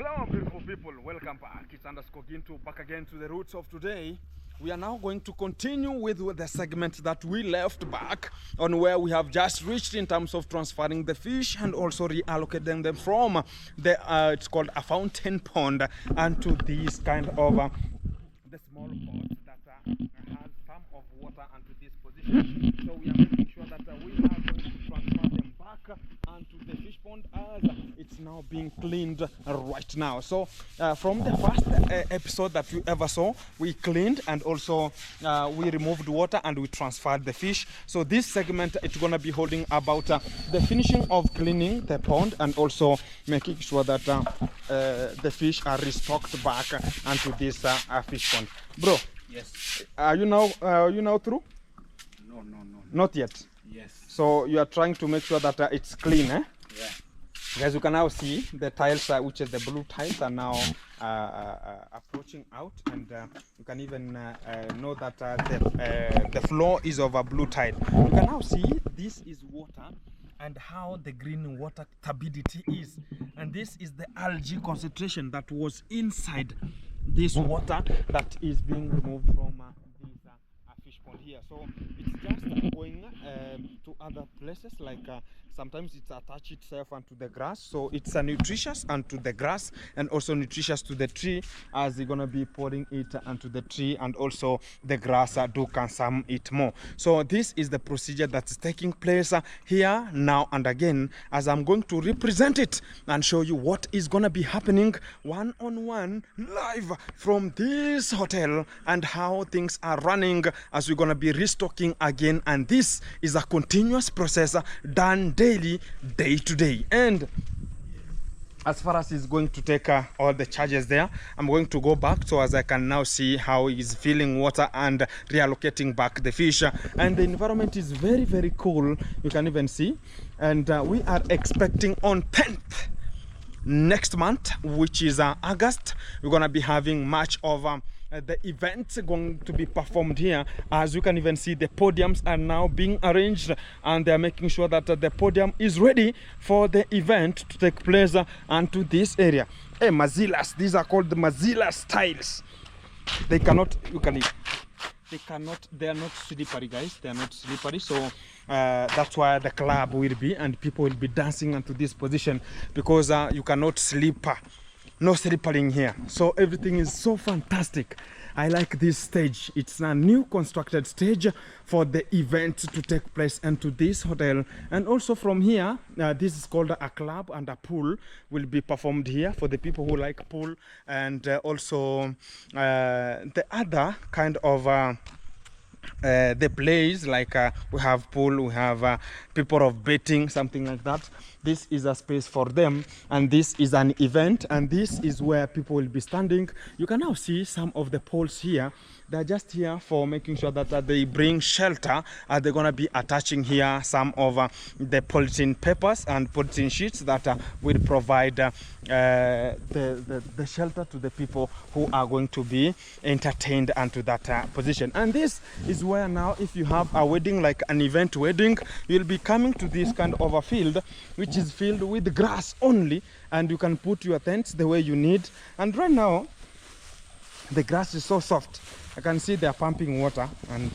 Hello beautiful people, welcome back. It's underscore Gintu back again to the roots of today. We are now going to continue with the segment that we left back on, where we have just reached in terms of transferring the fish and also reallocating them from the it's called a fountain pond and to these kind of the small ponds that has some of water and to this position. So we are making sure that we are going to transfer them back and to the fish pond as it's now being cleaned right now. So from the first episode that you ever saw, we cleaned and also we removed water and we transferred the fish. So this segment, it's going to be holding about the finishing of cleaning the pond and also making sure that the fish are restocked back onto this fish pond. Bro, yes. Are you now through? No. Not yet. Yes. So you are trying to make sure that it's clean, eh? Yeah. As you can now see, the tiles, which is the blue tiles, are now approaching out, and you can even know that the floor is of a blue tile. You can now see this is water and how the green water turbidity is, and this is the algae concentration that was inside this water that is being removed from this fish pond here. So it's just going to other places, like sometimes it's attached itself onto the grass, so it's nutritious onto the grass and also nutritious to the tree, as they're gonna be pouring it onto the tree, and also the grass do consume it more. So this is the procedure that's taking place here now and again, as I'm going to represent it and show you what is gonna be happening one-on-one live from this hotel and how things are running as we're gonna be restocking again. And this is a continuous process done daily, day to day. And as far as he's going to take all the charges there, I'm going to go back so as I can now see how he's filling water and reallocating back the fish. And the environment is very, very cool, you can even see. And we are expecting on 10th next month, which is August, we're gonna be having much of the events going to be performed here. As you can even see, the podiums are now being arranged and they're making sure that the podium is ready for the event to take place onto this area. Hey, mazillas, these are called the mazillas tiles. They cannot, they are not slippery, guys. They are not slippery, so that's why the club will be and people will be dancing into this position, because you cannot slip. No slippering here, so everything is so fantastic. I like this stage. It's a new constructed stage for the event to take place into this hotel. And also from here, this is called a club, and a pool will be performed here for the people who like pool, and also the other kind of the place, like we have pool, we have people of betting, something like that. This is a space for them, and this is an event, and this is where people will be standing. You can now see some of the poles here. They're just here for making sure that they bring shelter. They're going to be attaching here some of the polythene papers and polythene sheets that will provide the shelter to the people who are going to be entertained onto that position. And this is where now, if you have a wedding, like an event wedding, you'll be coming to this kind of a field, which is filled with grass only, and you can put your tents the way you need. And right now, the grass is so soft. I can see they're pumping water, and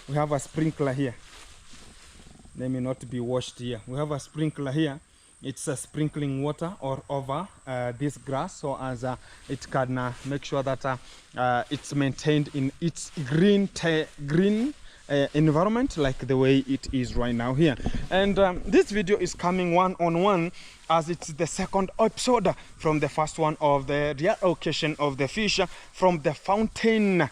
we have a sprinkler here. They may not be washed here. We have a sprinkler here. It's sprinkling water or over this grass, so as it can make sure that it's maintained in its green environment, like the way it is right now here. And this video is coming one-on-one, as it's the second episode from the first one of the reallocation of the fish from the fountain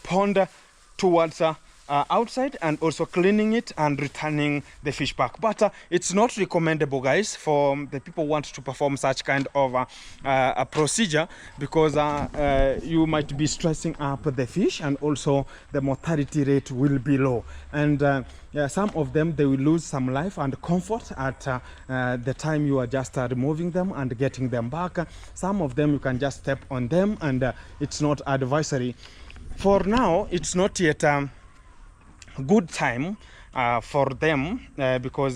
pond towards outside, and also cleaning it and returning the fish back. But it's not recommendable, guys, for the people who want to perform such kind of a procedure, because you might be stressing up the fish, and also the mortality rate will be low. And some of them, they will lose some life and comfort at the time you are just removing them and getting them back. Some of them, you can just step on them, and it's not advisory. For now, it's not yet good time for them, because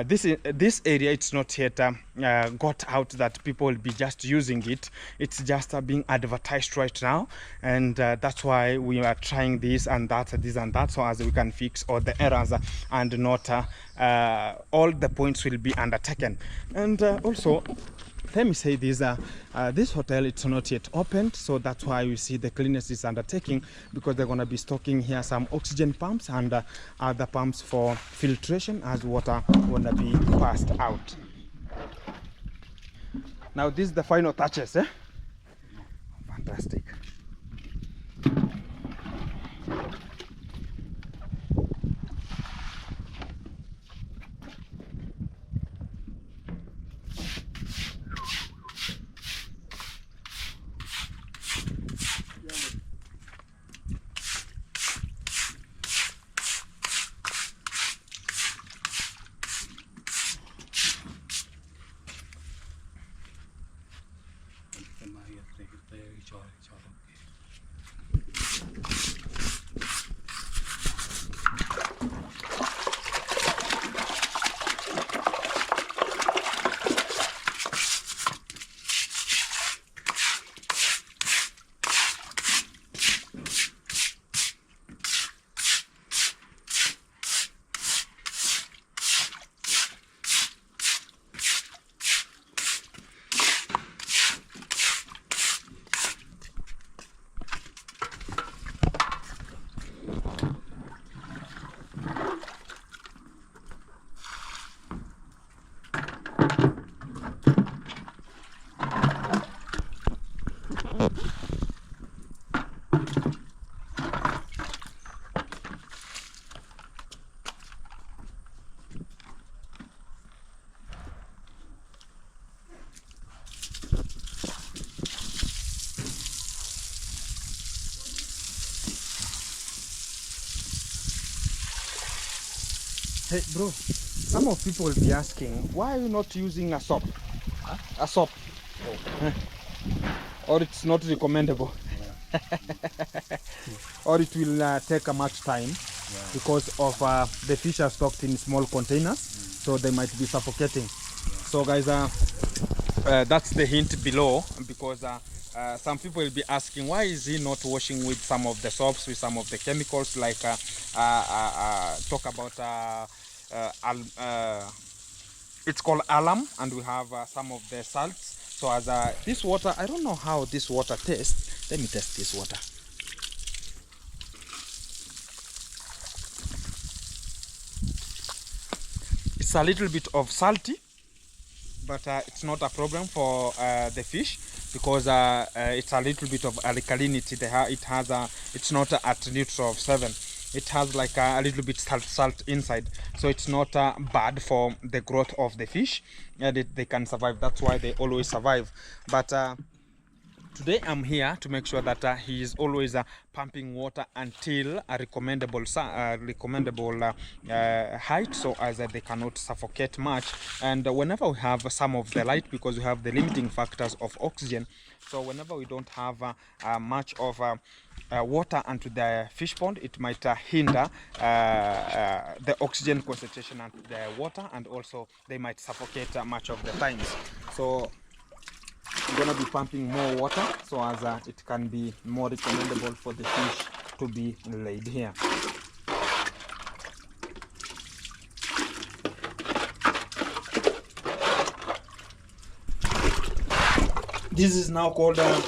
this area, it's not yet got out that people will be just using it. It's just being advertised right now, and that's why we are trying this and that, so as we can fix all the errors, and not all the points will be undertaken. And also, let me say this, this hotel, it's not yet opened, so that's why you see the cleanliness is undertaking, because they're going to be stocking here some oxygen pumps and other pumps for filtration as water going to be passed out. Now this is the final touches, eh? Fantastic. Hey bro, some of people will be asking, why are you not using a soap? Huh? A soap. Oh. Or it's not recommendable. Yeah. Or it will take a much time, yeah, because of the fish are stocked in small containers, so they might be suffocating. Yeah. So guys, that's the hint below, because some people will be asking, why is he not washing with some of the soaps, with some of the chemicals, like talk about it's called alum, and we have some of the salts. So as this water, I don't know how this water tastes. Let me test this water. It's a little bit of salty, but it's not a problem for the fish, because it's a little bit of alkalinity. It has it's not at neutral of 7. It has like a little bit salt inside, so it's not bad for the growth of the fish, and they can survive. That's why they always survive. But today I'm here to make sure that he is always pumping water until a recommendable height, so as they cannot suffocate much. And whenever we have some of the light, because we have the limiting factors of oxygen, so whenever we don't have much of water onto the fish pond, it might hinder the oxygen concentration onto the water, and also they might suffocate much of the times. So I'm gonna be pumping more water, so as it can be more recommendable for the fish to be laid here. This is now called a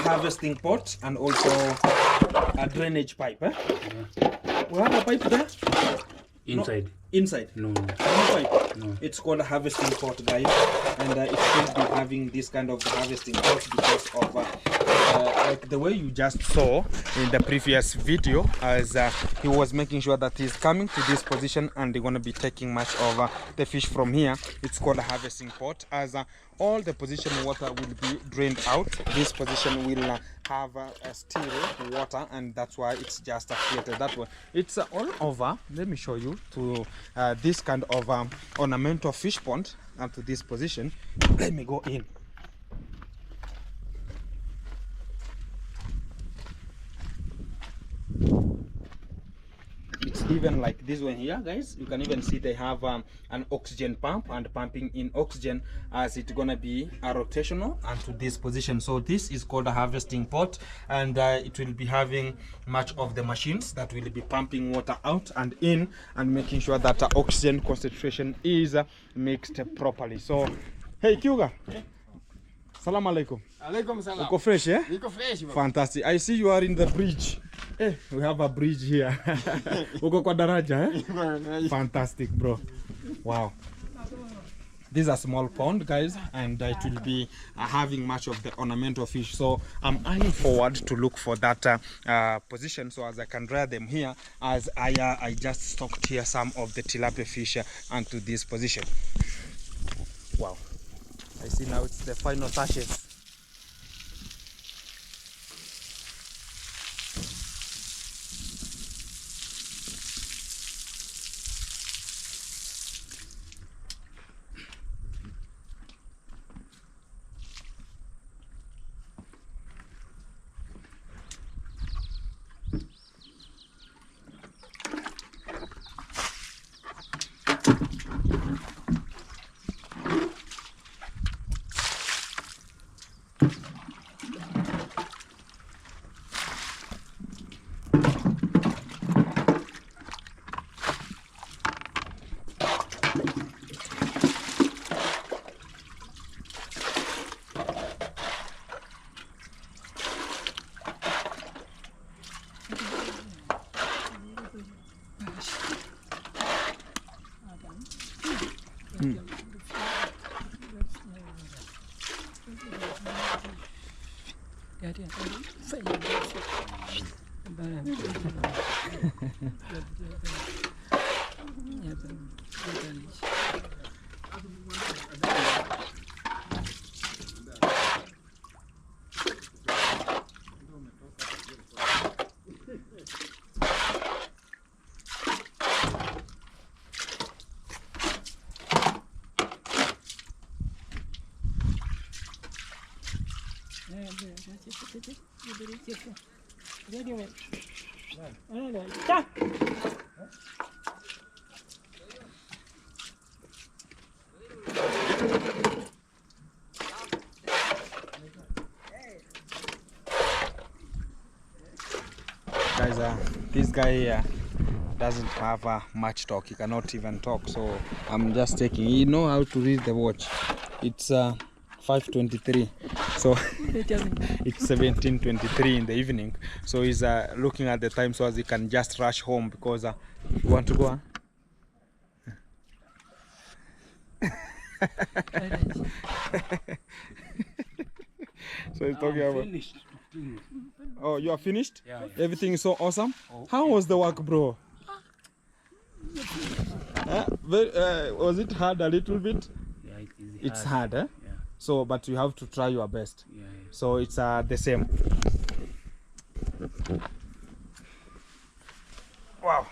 harvesting pot, and also a drainage pipe. Eh? Yeah. We have a pipe there? Inside. No. Inside? No. No pipe? No. It's called a harvesting pot, guys, and it should be having this kind of harvesting pot, because of like the way you just saw in the previous video, as he was making sure that he's coming to this position and they're going to be taking much of the fish from here. It's called a harvesting pot, as all the position water will be drained out. This position will have still water, and that's why it's just created that way. It's all over. Let me show you to this kind of ornamental fish pond, and to this position. Let me go in. It's even like this one here, guys. You can even see they have an oxygen pump and pumping in oxygen, as it's gonna be a rotational and to this position. So this is called a harvesting pot, and it will be having much of the machines that will be pumping water out and in and making sure that oxygen concentration is mixed properly. So hey Kyuga, Salaam alaikum. Alaikum salam. Uko fresh, eh? Niko fresh bro. Fantastic. I see you are in the bridge. Eh, we have a bridge here. Uko kwa daraja, eh? Fantastic, bro. Wow. This is a small pond, guys, and it will be having much of the ornamental fish. So I'm eyeing forward to look for that position, so as I can rear them here, as I just stocked here some of the tilapia fish onto this position. Wow. I see now it's the final touches. Guys, this guy here doesn't have much talk. He cannot even talk, so I'm just taking. You know how to read the watch. It's 5:23, so it's 17:23 in the evening. So he's looking at the time so as he can just rush home, because you want to go. Huh? So he's talking about. Finished. Oh, you are finished? Yeah. Everything is so awesome. Okay. How was the work, bro? Was it hard a little bit? Yeah, it is It's hard, eh? Yeah. So, but you have to try your best. Yeah. So it's the same. Wow.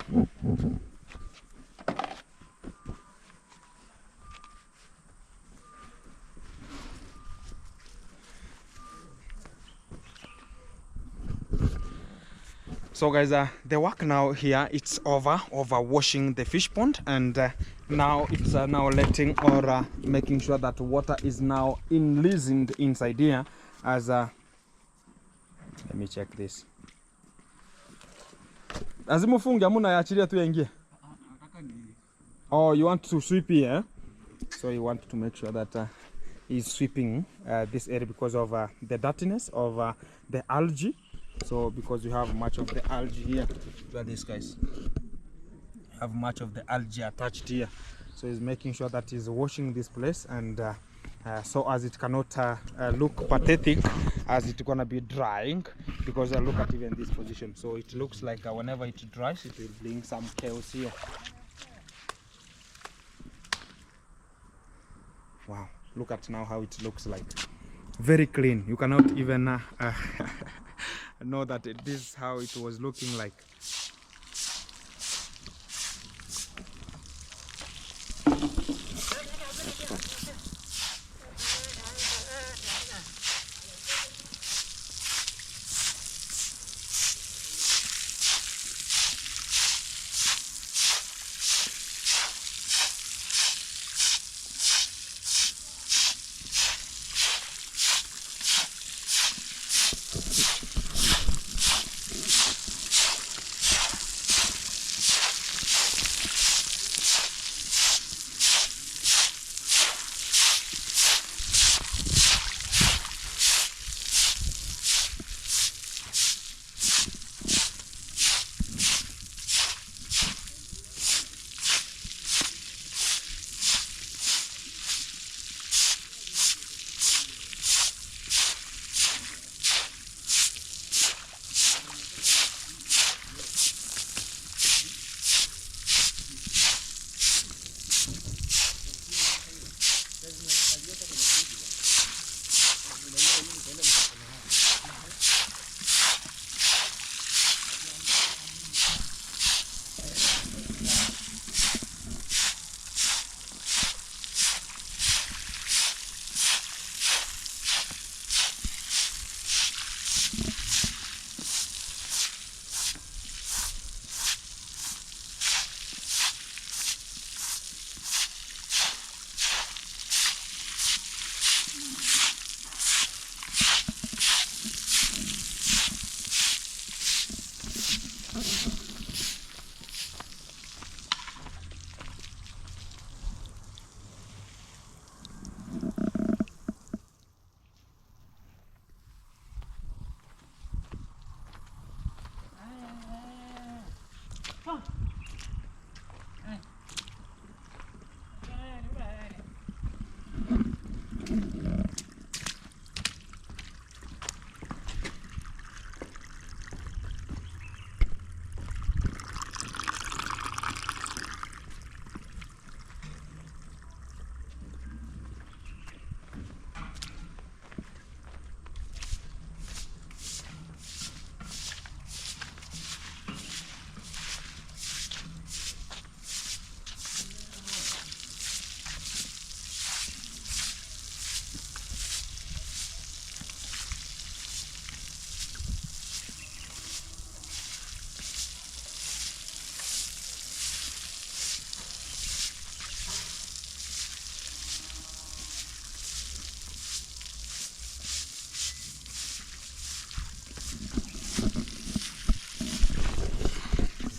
So guys, the work now here, it's over washing the fish pond, and now it's now letting or making sure that water is now enlisted inside here. As let me check this. Azimufunga muna yaachilia tu yaingie. Oh, you want to sweep here? So you want to make sure that he's sweeping this area because of the dirtiness of the algae. So because you have much of the algae here, look at this, guys. You have much of the algae attached here. So he's making sure that he's washing this place, and so as it cannot look pathetic as it's gonna be drying, because look at even this position. So it looks like whenever it dries, it will bring some chaos here. Wow, look at now how it looks like. Very clean. You cannot even know that this is how it was looking like.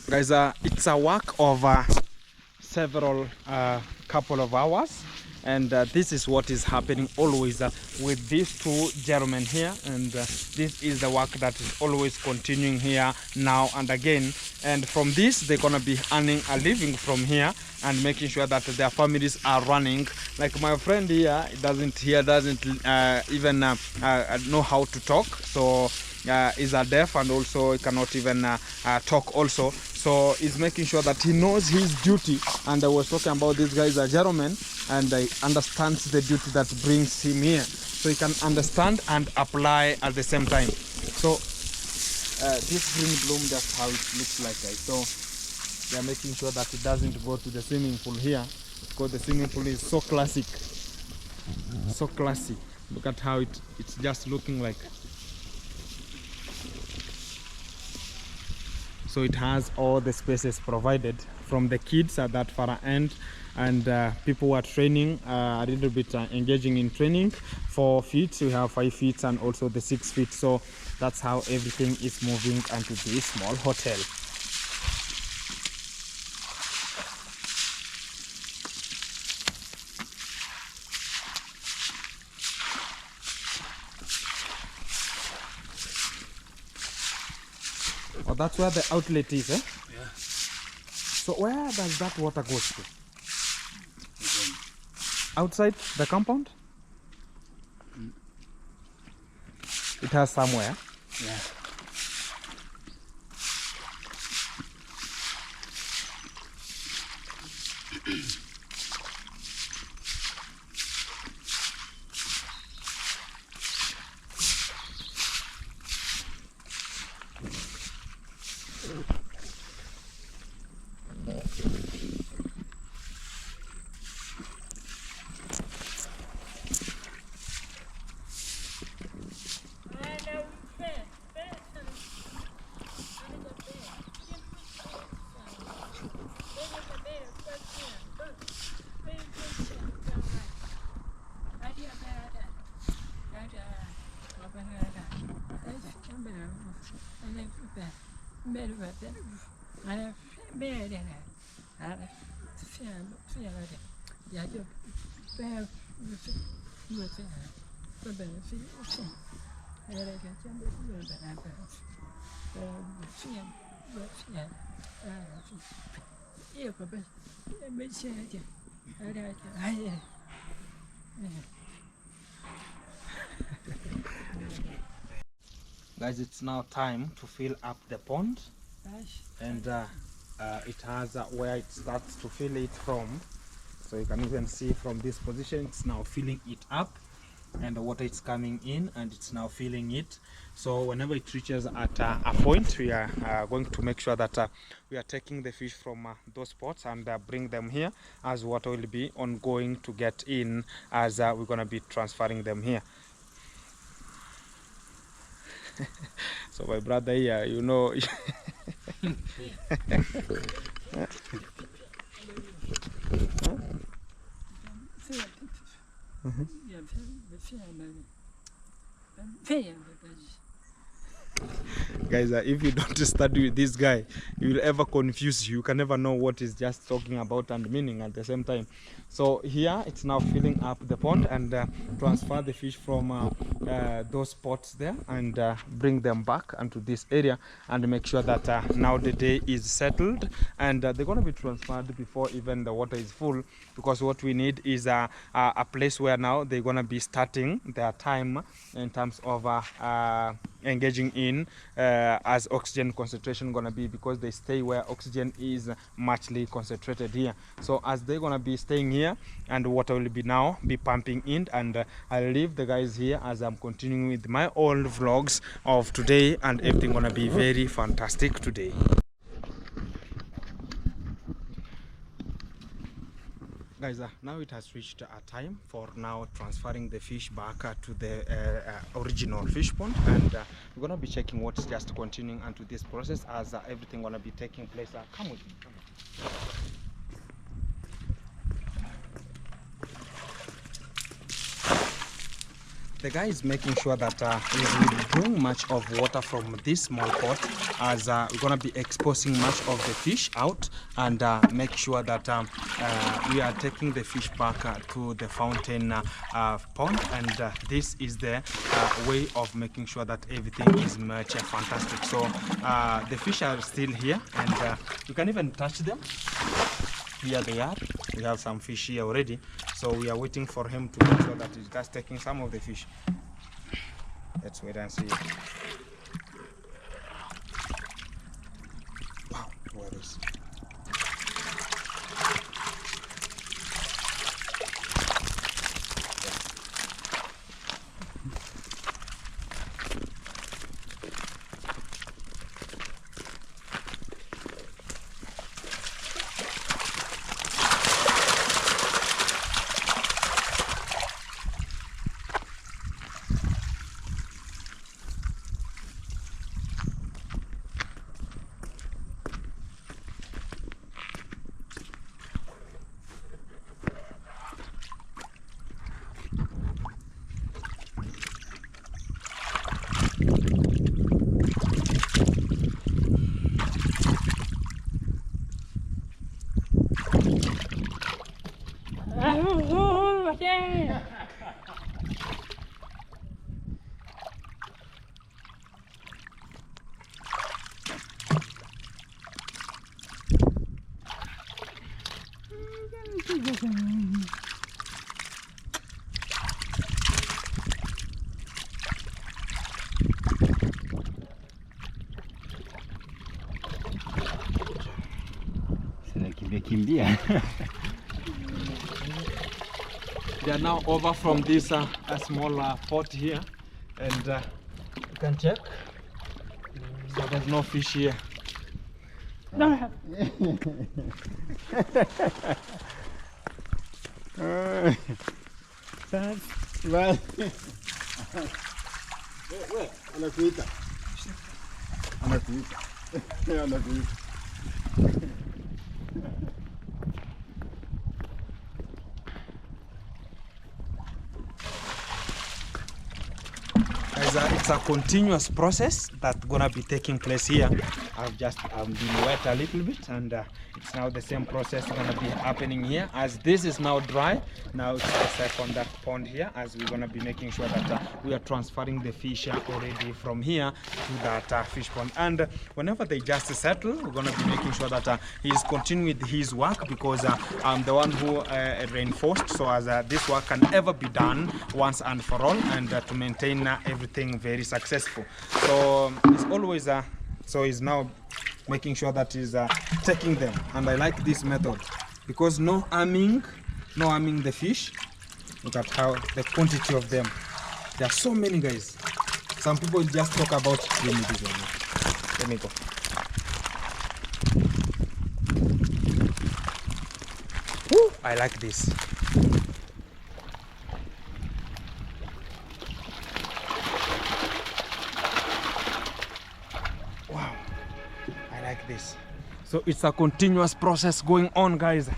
Guys, it's a work of several couple of hours, and this is what is happening always with these two gentlemen here, and this is the work that is always continuing here now and again, and from this they're gonna be earning a living from here and making sure that their families are running. Like my friend here doesn't even know how to talk, so is a deaf, and also he cannot even talk also, so he's making sure that he knows his duty. And I was talking about this guy is a gentleman, and he understands the duty that brings him here, so he can understand and apply at the same time. So this green bloom, that's how it looks like, guys. So they are making sure that it doesn't go to the swimming pool here, because the swimming pool is so classic, so classy. Look at how it's just looking like. So it has all the spaces provided from the kids at that far end, and people who are training a little bit engaging in training. 4 feet, we have 5 feet, and also the 6 feet. So that's how everything is moving into this small hotel. Oh, that's where the outlet is, eh? Yeah. So where does that water go to? Outside the compound? It has somewhere. Yeah. Guys, it's now time to fill up the pond, and it has where it starts to fill it from. So you can even see from this position, it's now filling it up, and the water is coming in and it's now filling it. So whenever it reaches at a point, we are going to make sure that we are taking the fish from those spots and bring them here, as water will be ongoing to get in as we're going to be transferring them here. So my brother here, you know. Guys, if you don't study with this guy, you will ever confuse you. You can never know what he's just talking about and meaning at the same time. So here it's now filling up the pond and transfer the fish from those spots there and bring them back into this area and make sure that now the day is settled and they're going to be transferred before even the water is full, because what we need is a place where now they're going to be starting their time in terms of engaging in as oxygen concentration gonna be, because they stay where oxygen is muchly concentrated here. So as they're gonna be staying here and water will be now be pumping in, and I'll leave the guys here as I'm continuing with my old vlogs of today, and everything gonna be very fantastic today. Guys, now it has reached a time for now transferring the fish back to the original fish pond, and we're gonna be checking what's just continuing into this process as everything gonna be taking place. Come with me, come with me. The guy is making sure that he's withdrawing much of water from this small pot, as we're going to be exposing much of the fish out, and make sure that we are taking the fish back to the fountain pond, and this is the way of making sure that everything is much fantastic. So the fish are still here, and you can even touch them. Here they are. We have some fish here already, so we are waiting for him to make sure that he's just taking some of the fish. Let's wait and see. Wow, what is? Kimbia. They are now over from this a small pot here, and you can check. So there's no fish here. No. Well. Anakuita. Anakuita. Anakuita. It's a continuous process that's gonna be taking place here. I've been wet a little bit, and it's now the same process gonna be happening here. As this is now dry, now it's the second pond here, as we're gonna be making sure that we are transferring the fish already from here to that fish pond. And whenever they just settle, we're gonna be making sure that he's continuing with his work, because I'm the one who reinforced, so as this work can ever be done once and for all, and to maintain everything very successful. So it's always so he's now making sure that he's taking them, and I like this method because no arming, no harming the fish. Look at how the quantity of them. There are so many, guys. Some people just talk about. Give me this one. Let me go. Woo, I like this. Wow, I like this. So it's a continuous process going on, guys.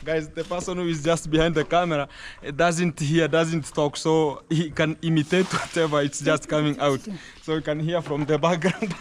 Guys, the person who is just behind the camera doesn't hear, doesn't talk, so he can imitate whatever it's just coming out. So you can hear from the background.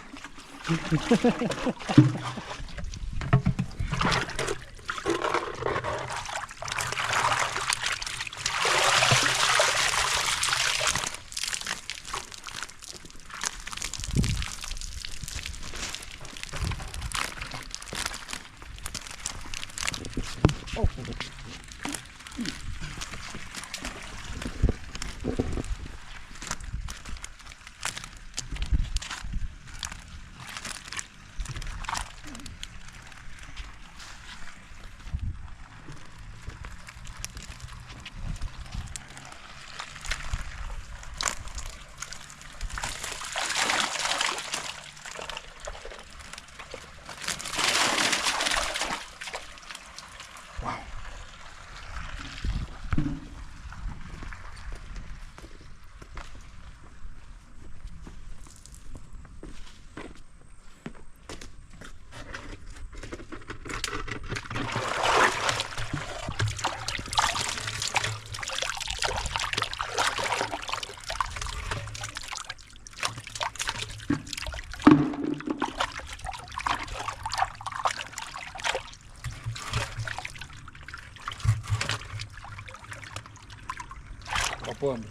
Pombe.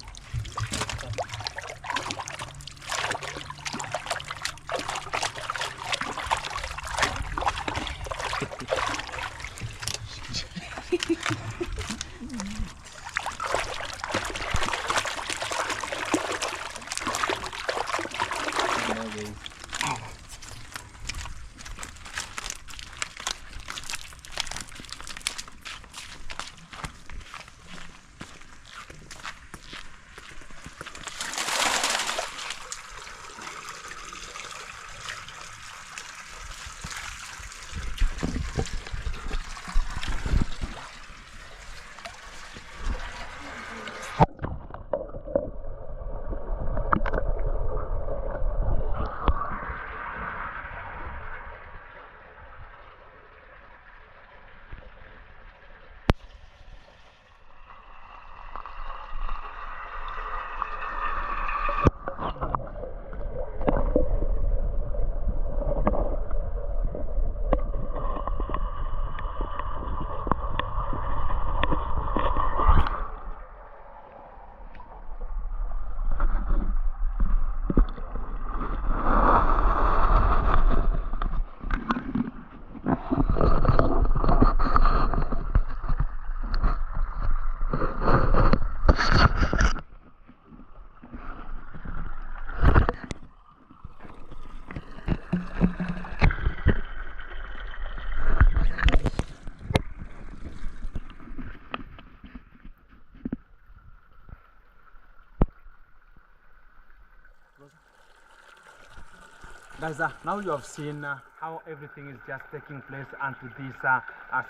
Guys, now you have seen how everything is just taking place onto this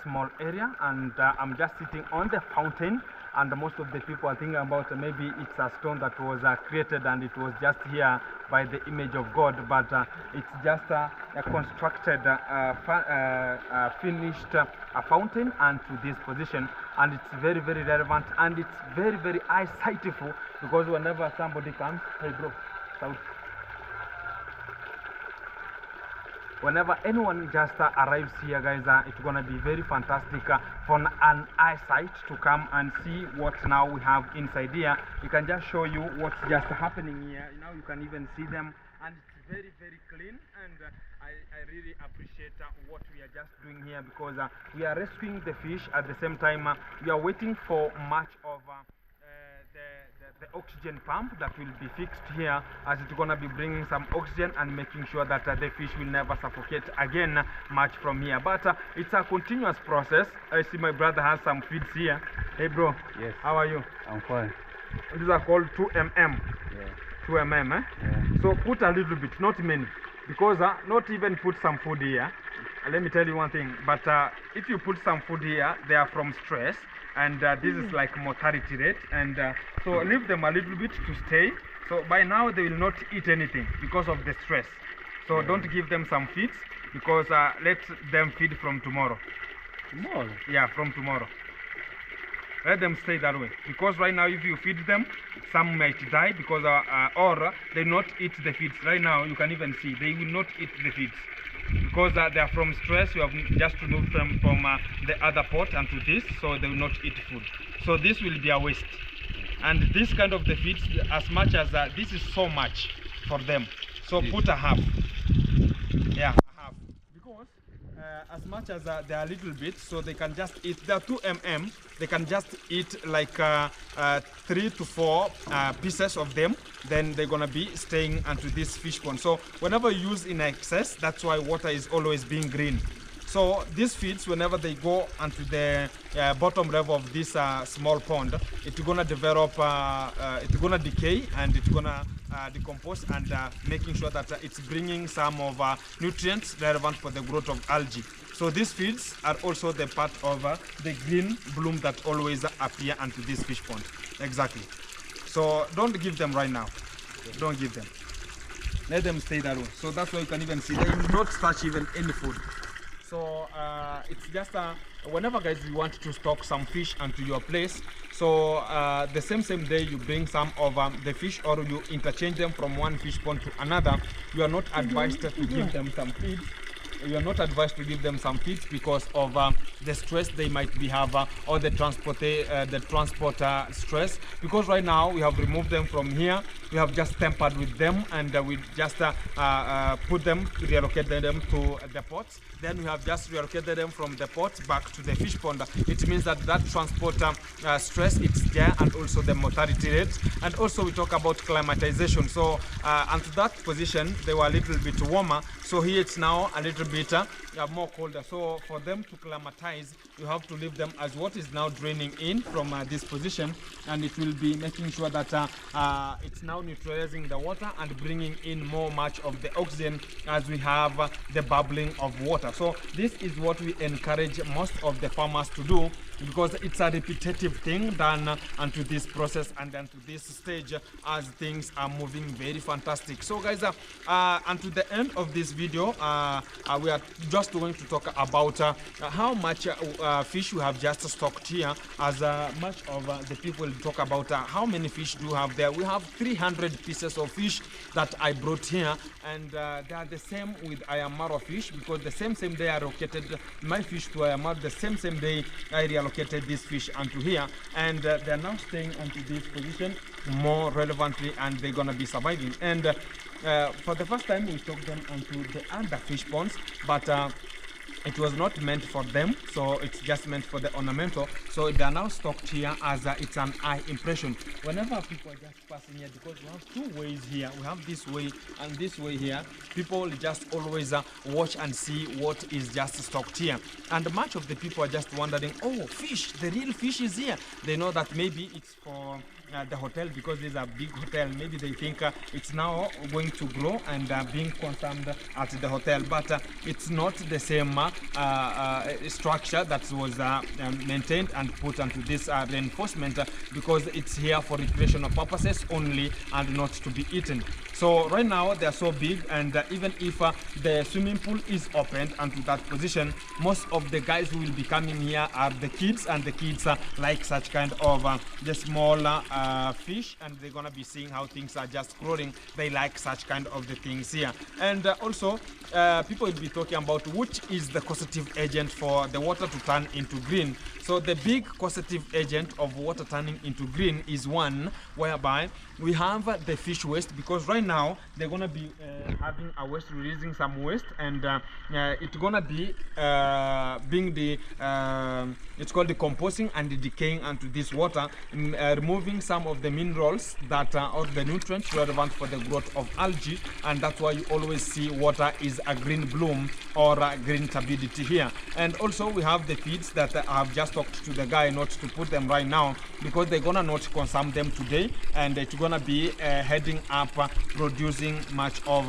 small area, and I'm just sitting on the fountain, and most of the people are thinking about maybe it's a stone that was created and it was just here by the image of God, but it's just a constructed finished fountain and to this position, and it's very relevant, and it's very eyesightful, because whenever somebody comes, hey bro, shout. Whenever anyone just arrives here, guys, it's gonna be very fantastic for an eyesight to come and see what now we have inside here. We can just show you what's just happening here. Now you can even see them, and it's very clean, and I really appreciate what we are just doing here, because we are rescuing the fish. At the same time, we are waiting for much of the oxygen pump that will be fixed here, as it's gonna be bringing some oxygen and making sure that the fish will never suffocate again much from here. But it's a continuous process. I see my brother has some feeds here. Hey bro. Yes. How are you? I'm fine. These are called 2mm. Yeah. 2mm, eh? Yeah. So put a little bit, not many, because not even put some food here. Let me tell you one thing, but if you put some food here, they are from stress, and this is like mortality rate, and so leave them a little bit to stay. So by now they will not eat anything because of the stress. So don't give them some feeds, because let them feed from tomorrow. Tomorrow? Yeah, from tomorrow. Let them stay that way, because right now if you feed them, some might die because or they not eat the feeds. Right now you can even see they will not eat the feeds because they are from stress. You have just removed them from the other pot onto this, so they will not eat food. So this will be a waste. And this kind of the feeds, as much as this is so much for them, so put a half. Yeah, a half, because as much as they are a little bit, so they can just eat. They are 2mm. They can just eat like 3 to 4 pieces of them. Then they're gonna be staying onto this fish pond. So whenever you use in excess, that's why water is always being green. So these feeds, whenever they go onto the bottom level of this small pond, it's gonna develop, it's gonna decay, and it's gonna decompose, and making sure that it's bringing some of nutrients relevant for the growth of algae. So these feeds are also the part of the green bloom that always appear onto this fish pond. Exactly. So don't give them right now. Don't give them. Let them stay that way. So that's why you can even see they will not touch even any food. So it's just whenever guys you want to stock some fish onto your place, so the same day you bring some of the fish, or you interchange them from one fish pond to another, you are not advised to give them some feed. You are not advised to give them some feeds because of the stress they might be have, or the transport stress, because right now we have removed them from here. We have just tempered with them, and we just put them, reallocate them to the pots. Then we have just reallocated them from the pot back to the fish pond. It means that transport stress, it's there, and also the mortality rate. And also we talk about climatization. So onto that position they were a little bit warmer, so here it's now a little bit more colder. So for them to climatize, you have to leave them as what is now draining in from this position, and it will be making sure that it's now neutralizing the water and bringing in much of the oxygen as we have the bubbling of water. So this is what we encourage most of the farmers to do, because it's a repetitive thing done unto this process and unto this stage as things are moving very fantastic. So guys, unto the end of this video, we are just going to talk about how much fish we have just stocked here, as much of the people talk about how many fish do you have there. We have 300 pieces of fish that I brought here, and they are the same with Ayamaro fish, because the same day I allocated my fish to Ayamaro, the same day I reallocated this fish onto here, and they are now staying onto this position more relevantly, and they're gonna be surviving. And for the first time we took them onto the other fish ponds, but it was not meant for them, so it's just meant for the ornamental. So they are now stocked here as it's an eye impression. Whenever people are just passing here, because we have two ways here, we have this way and this way here, people just always watch and see what is just stocked here. And much of the people are just wondering, oh, fish, the real fish is here. They know that maybe it's for the hotel, because there's a big hotel. Maybe they think it's now going to grow and being consumed at the hotel, but it's not the same structure that was maintained and put onto this reinforcement, because it's here for recreational purposes only and not to be eaten. So right now they are so big, and even if the swimming pool is opened onto that position, most of the guys who will be coming here are the kids, and the kids like such kind of the small fish, and they're gonna be seeing how things are just growing. They like such kind of the things here. And also people will be talking about which is the causative agent for the water to turn into green. So the big causative agent of water turning into green is one whereby we have the fish waste, because right now they're gonna be having a waste, releasing some waste, and it's gonna be being the it's called decomposing and decaying onto this water, removing some of the minerals that are or the nutrients relevant for the growth of algae, and that's why you always see water is a green bloom or a green turbidity here. And also we have the feeds that I've just talked to the guy not to put them right now because they're gonna not consume them today, and it's gonna be heading up producing much of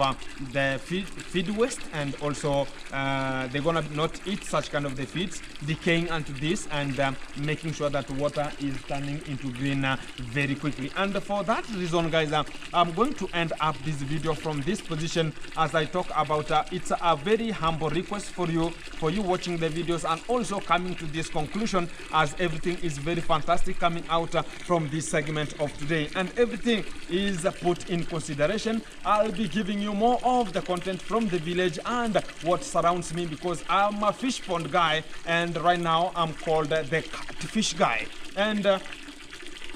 the feed waste, and also they're gonna not eat such kind of the feeds, decaying onto this and making sure that water is turning into green very quickly. And for that reason, guys, I'm going to end up this video from this position as I talk about it's a very humble request for you watching the videos and also coming to this conclusion, as everything is very fantastic coming out from this segment of today, and everything is put in consideration. I'll be giving you more of the content from the village and what surrounds me, because I'm a fish pond guy, and right now I'm called the Catfish guy. And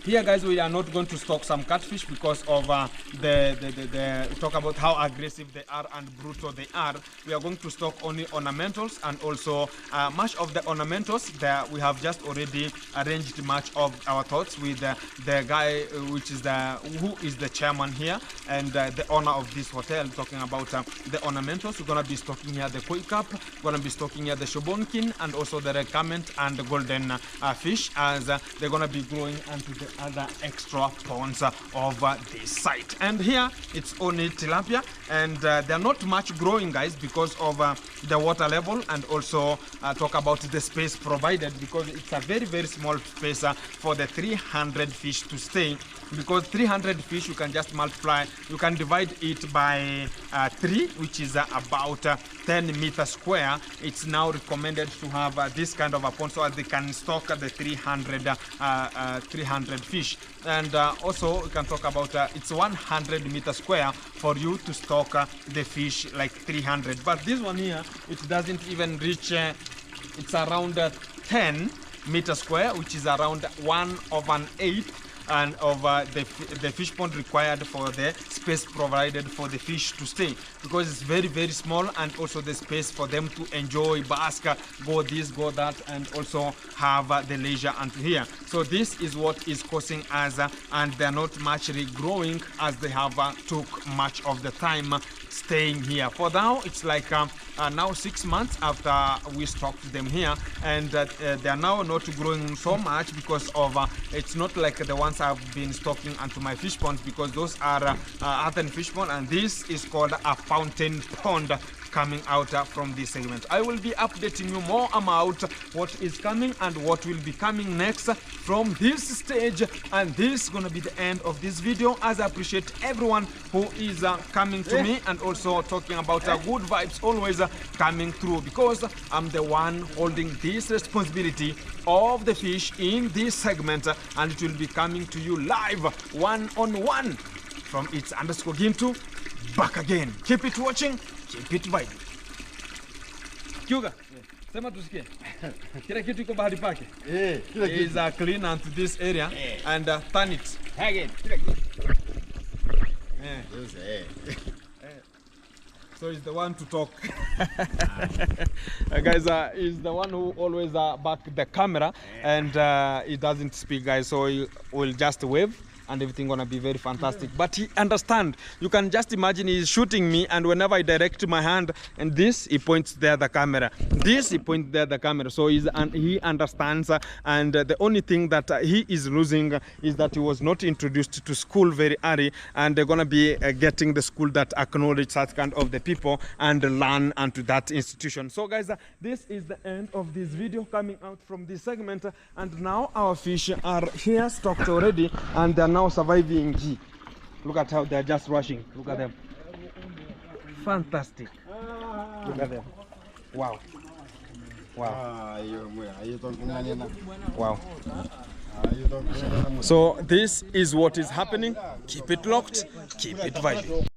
here, guys, we are not going to stock some catfish because of the talk about how aggressive they are and brutal they are. We are going to stock only ornamentals, and also much of the ornamentals there we have just already arranged much of our thoughts with the guy who is the chairman here and the owner of this hotel, talking about the ornamentals. We're gonna be stocking here the koi carp, gonna be stocking here the shobonkin, and also the recurrent and the golden fish, as they're gonna be growing onto the other extra ponds of this site. And here it's only tilapia, and they're not much growing, guys, because of the water level, and also talk about the space provided, because it's a very, very small space for the 300 fish to stay. Because 300 fish, you can just multiply, you can divide it by 3, which is about 10 meters square. It's now recommended to have this kind of a pond so that they can stock the 300 fish. And also we can talk about it's 100 meters square for you to stock the fish like 300, but this one here, it doesn't even reach it's around 10 meters square, which is around 1/8 and of the fish pond required for the space provided for the fish to stay, because it's very, very small, and also the space for them to enjoy, bask, go this, go that, and also have the leisure unto here. So this is what is causing us, and they're not much regrowing as they have took much of the time staying here. For now, it's like now 6 months after we stocked them here, and they are now not growing so much because of it's not like the ones I've been stocking onto my fish ponds, because those are earthen fish pond, and this is called a fountain pond coming out from this segment. I will be updating you more about what is coming and what will be coming next from this stage, and this is gonna be the end of this video, as I appreciate everyone who is coming to me and also talking about good vibes always coming through, because I'm the one holding this responsibility of the fish in this segment, and it will be coming to you live one-on-one from its underscore Gintu back again. Keep it watching, keep it vibing. Kyuga, sema tusikie. Kila kitu iko bahali pake. Kila kitu. Is clean onto this area and turn it. Again. So he's the one to talk. Guys, he's the one who always back the camera, and he doesn't speak, guys, so he will just wave and everything gonna be very fantastic. But he understand. You can just imagine he's shooting me, and whenever I direct my hand and this, he points there the camera. This, he points there the camera. So he understands, and the only thing that he is losing is that he was not introduced to school very early, and they're gonna be getting the school that acknowledge that kind of the people and learn onto that institution. So guys, this is the end of this video coming out from this segment, and now our fish are here stocked already, and they're now surviving. Look at how they're just rushing. Look at them. Fantastic. Look at them. Wow. Wow. Wow. So this is what is happening. Keep it locked, keep it vibing.